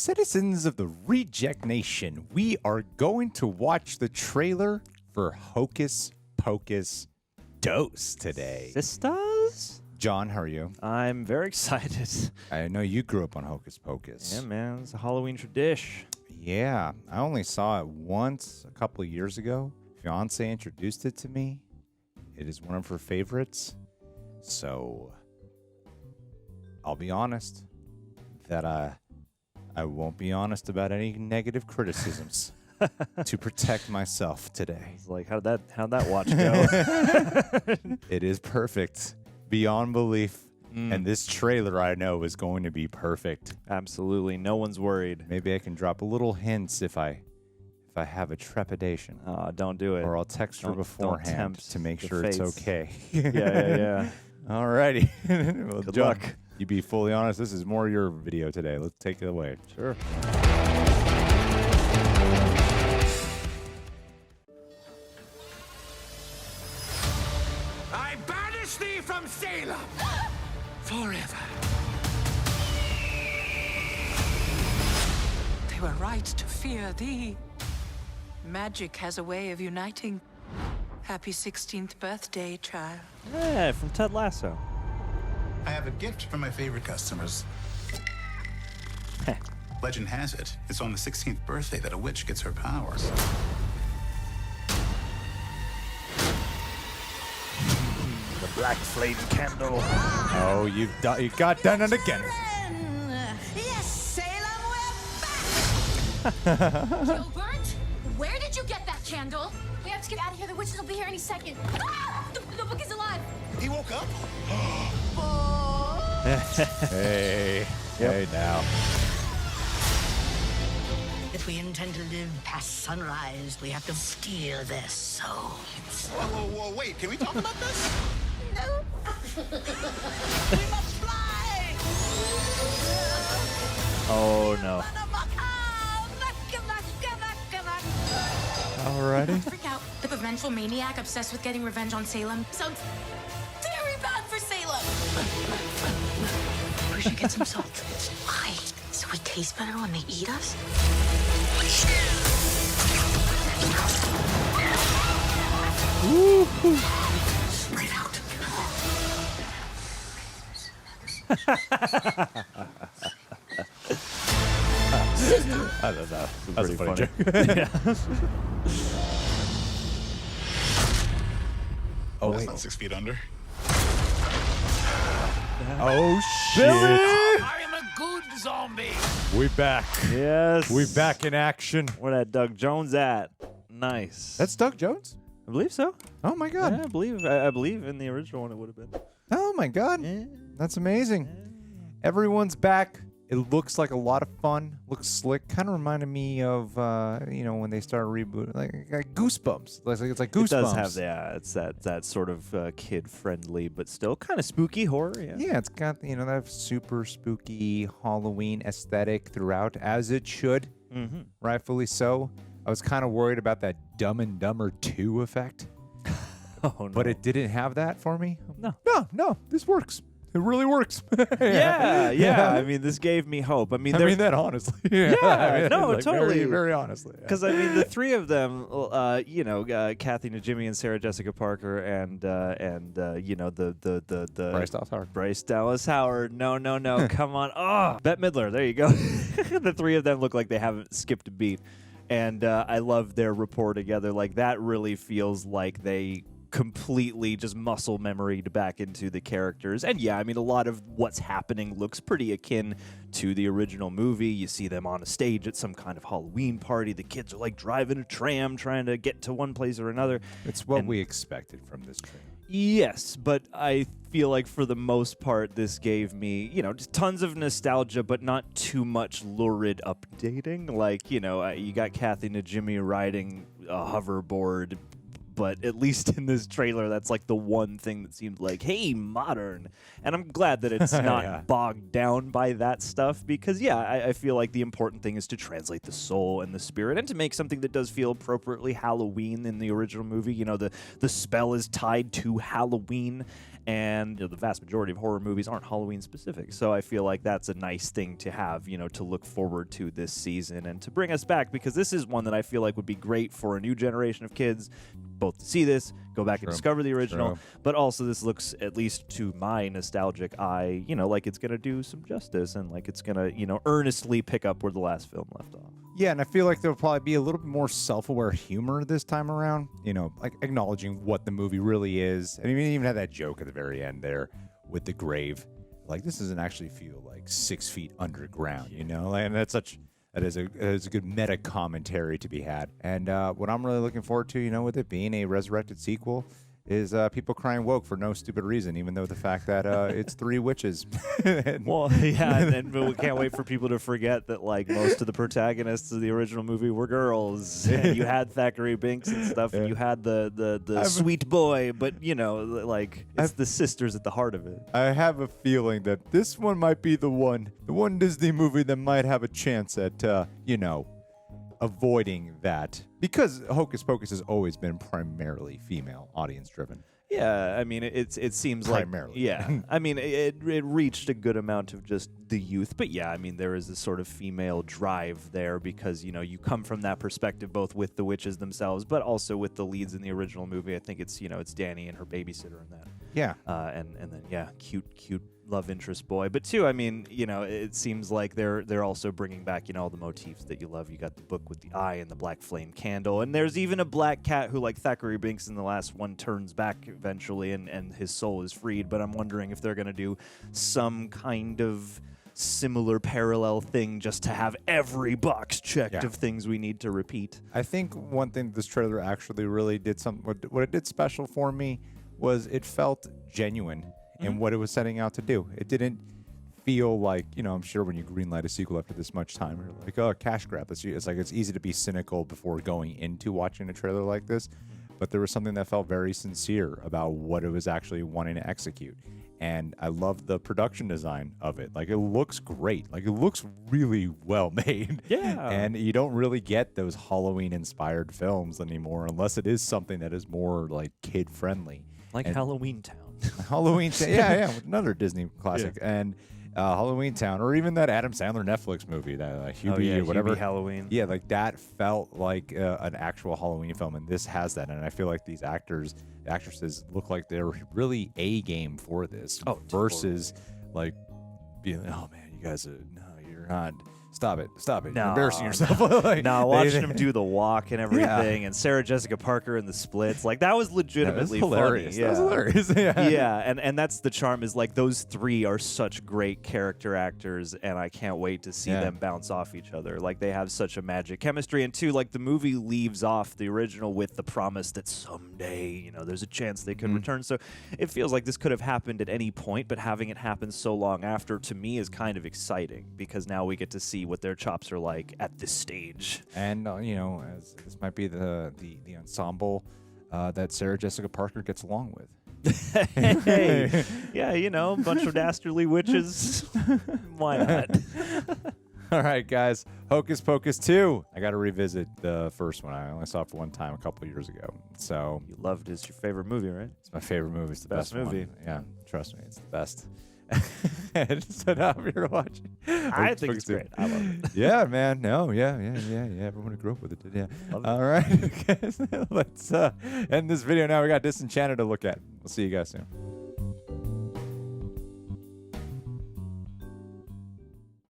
Citizens of the Reject Nation, we are going to watch the trailer for Hocus Pocus Dose today. SISTAAAHHS? John, how are you? I'm very excited. I know you grew up on Hocus Pocus. Yeah, man. It's a Halloween tradition. Yeah, I only saw it once a couple of years ago. Fiance introduced it to me. It is one of her favorites. So, I'll be honest that I won't be honest about any negative criticisms to protect myself today. It's like, how'd that watch go? It is perfect beyond belief. And this trailer, I know, is going to be perfect. Absolutely. No one's worried. Maybe I can drop a little hints if I have a trepidation. Don't do it. Or I'll text her beforehand to make sure fates. it's okay. Yeah. Alrighty. Well, Good John, luck. You be fully honest. This is more your video today. Let's take it away. Sure. I banish thee from Salem forever. They were right to fear thee. Magic has a way of uniting. Happy 16th birthday, child. Yeah, from Ted Lasso. I have a gift for my favorite customers. Legend has it, it's on the 16th birthday that a witch gets her powers. The black flame candle. Oh, you got done it again. Yes, Salem, we're back! Gilbert, where did you get that candle? We have to get out of here. The witches will be here any second. Ah! The book is alive. He woke up? Hey. Hey now. If we intend to live past sunrise, we have to steal their souls. Whoa, wait, can we talk about this? No. We must fly! Oh, no. Alrighty. Freak out. The vengeful maniac obsessed with getting revenge on Salem. Sounds very bad for Salem. We should get some salt. Why? So we taste better when they eat us? Spread out. I love that. That's a funny. joke. Oh, that's not 6 feet under. Oh, shit. I am a good zombie. We back. Yes. We back in action. Where that Doug Jones at? Nice. That's Doug Jones? I believe so. Oh, my God. Yeah, I believe in the original one it would have been. Oh, my God. Yeah. That's amazing. Everyone's back. It looks like a lot of fun. Looks slick. Kind of reminded me of, when they started rebooting, like Goosebumps. It's like Goosebumps. It does have, it's that sort of kid-friendly, but still kind of spooky horror. Yeah, it's got, that super spooky Halloween aesthetic throughout, as it should. Mm-hmm. Rightfully so. I was kind of worried about that Dumb and Dumber 2 effect. Oh, no. But it didn't have that for me. No. This works. It really works. Yeah. I mean, this gave me hope. I mean, that honestly. Yeah, no, totally. Very, very honestly. Because I mean, the three of them, Kathy Najimy and Sarah Jessica Parker, and the Bryce Dallas Howard. Bryce Dallas Howard. No, come on. Oh, Bette Midler. There you go. The three of them look like they haven't skipped a beat, and I love their rapport together. Like that really feels like they completely just muscle memoried back into the characters. And yeah, I mean, a lot of what's happening looks pretty akin to the original movie. You see them on a stage at some kind of Halloween party. The kids are like driving a tram trying to get to one place or another. It's what we expected from this trailer. Yes, but I feel like for the most part, this gave me, just tons of nostalgia, but not too much lurid updating. Like, you got Kathy Najimy riding a hoverboard, but at least in this trailer, that's like the one thing that seemed like, hey, modern. And I'm glad that it's not bogged down by that stuff because, I feel like the important thing is to translate the soul and the spirit and to make something that does feel appropriately Halloween in the original movie. The spell is tied to Halloween. And the vast majority of horror movies aren't Halloween specific. So I feel like that's a nice thing to have, to look forward to this season and to bring us back, because this is one that I feel like would be great for a new generation of kids, both to see this, go back and discover the original, but also this looks, at least to my nostalgic eye, like it's going to do some justice and like it's going to, earnestly pick up where the last film left off. Yeah, and I feel like there'll probably be a little bit more self-aware humor this time around, like acknowledging what the movie really is. I mean, we even had that joke at the very end there with the grave. Like, this doesn't actually feel like 6 feet underground, and that is a good meta commentary to be had. And what I'm really looking forward to, with it being a resurrected sequel, is people crying woke for no stupid reason, even though the fact that it's 3 witches. Well, yeah, and we can't wait for people to forget that, like, most of the protagonists of the original movie were girls. And you had Thackeray Binks and stuff, and you had the sweet boy, but, it's the sisters at the heart of it. I have a feeling that this one might be the one Disney movie that might have a chance at, avoiding that, because Hocus Pocus has always been primarily female audience driven. Yeah, I mean, it seems primarily. Like, yeah, I mean, it reached a good amount of just the youth, but yeah, I mean, there is this sort of female drive there because, you come from that perspective both with the witches themselves, but also with the leads in the original movie. I think it's, it's Danny and her babysitter in that. Yeah. And then, yeah, cute love interest boy. But too, I mean, it seems like they're also bringing back, all the motifs that you love. You got the book with the eye and the black flame candle, and there's even a black cat who, like Thackeray Binks in the last one, turns back eventually and his soul is freed. But I'm wondering if they're going to do some kind of similar parallel thing just to have every box checked of things we need to repeat. I think one thing this trailer actually really did what it did special for me was it felt genuine in what it was setting out to do. It didn't feel like, I'm sure when you greenlight a sequel after this much time, you're like, oh, cash grab. It's like it's easy to be cynical before going into watching a trailer like this, but there was something that felt very sincere about what it was actually wanting to execute. And I love the production design of it. Like, it looks great. Like, it looks really well made. Yeah. And you don't really get those Halloween-inspired films anymore unless it is something that is more, like, kid-friendly. Like Halloween Town. Halloween Town. Yeah, another Disney classic. Yeah. And Halloween Town, or even that Adam Sandler Netflix movie, that Hubie or whatever. Hubie Halloween. Yeah, like that felt like an actual Halloween film, and this has that. And I feel like these actresses look like they're really a game for this. Versus like being, oh man, you guys are, no, you're not. Stop it. You're embarrassing yourself. Watching him do the walk and everything, and Sarah Jessica Parker in the splits, like that was legitimately hilarious. Funny. Yeah. That was hilarious. Yeah, and that's the charm, is like those 3 are such great character actors, and I can't wait to see them bounce off each other. Like, they have such a magic chemistry, and too, like, the movie leaves off the original with the promise that someday, there's a chance they could return. So it feels like this could have happened at any point, but having it happen so long after, to me, is kind of exciting, because now we get to see what their chops are like at this stage. And as this might be the ensemble that Sarah Jessica Parker gets along with. Hey, yeah, a bunch of dastardly witches. Why not? All right, guys. Hocus Pocus 2. I got to revisit the first one. I only saw it for one time a couple of years ago. So you loved it. It's your favorite movie, right? It's my favorite movie. It's the best movie. One. Yeah, trust me, it's the best. So now you're watching. I think it's great. I love it. Yeah, man. No, yeah. Everyone who grew up with it did. Yeah. All right, guys. Let's end this video now. We got Disenchanted to look at. We'll see you guys soon.